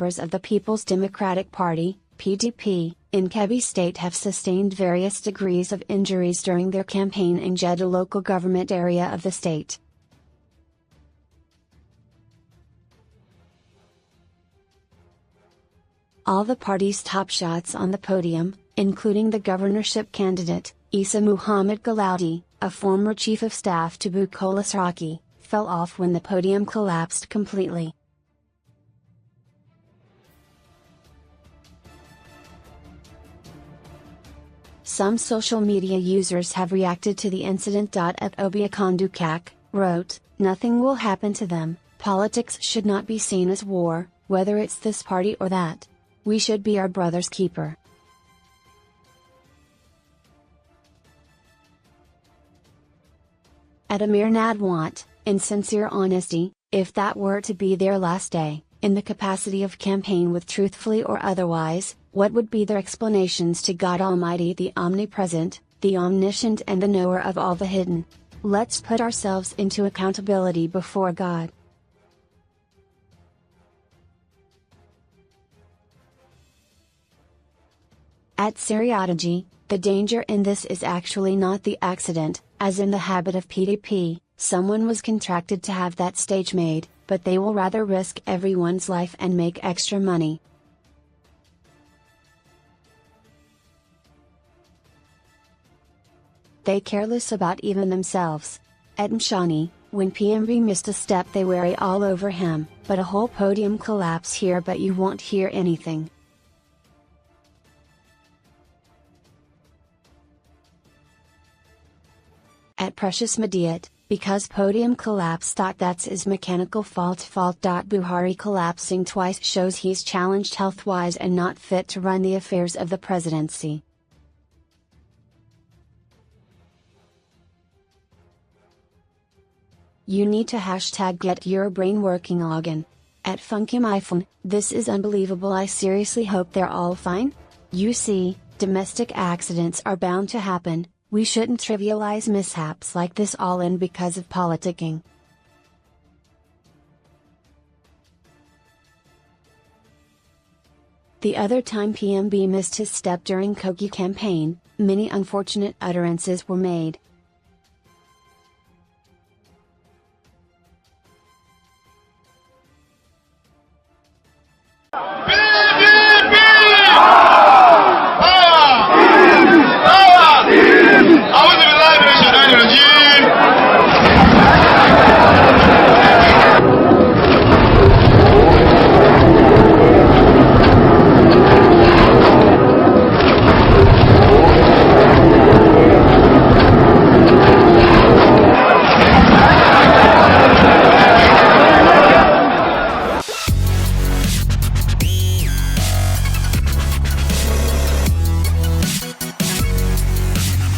members of the People's Democratic Party, PDP, in Kebbi State have sustained various degrees of injuries during their campaign in Jeddah local government area of the state. All the party's top shots on the podium, including the governorship candidate, Isa Muhammad Galaudi, a former chief of staff to Bukola Saraki, fell off when the podium collapsed completely. Some social media users have reacted to the incident. Obiakondukak wrote, "Nothing will happen to them. Politics should not be seen as war, whether it's this party or that. We should be our brother's keeper." At Amir Nadwant, in sincere honesty, if that were to be their last day, in the capacity of campaign with truthfully or otherwise, what would be their explanations to God Almighty, the omnipresent, the omniscient and the knower of all the hidden? Let's put ourselves into accountability before God. At Seriataji, the danger in this is actually not the accident, as in the habit of PDP, someone was contracted to have that stage made, but they will rather risk everyone's life and make extra money. They careless about even themselves. At Mshani, when PMB missed a step they worry all over him, but a whole podium collapse here but you won't hear anything. At Precious Mediat, because podium collapse. That's is mechanical fault. Buhari collapsing twice shows he's challenged health-wise and not fit to run the affairs of the presidency. You need to #get your brain working login. At Funkim iPhone, this is unbelievable. I seriously hope they're all fine. You see, domestic accidents are bound to happen. We shouldn't trivialize mishaps like this all in because of politicking. The other time PMB missed his step during Kogi campaign, many unfortunate utterances were made,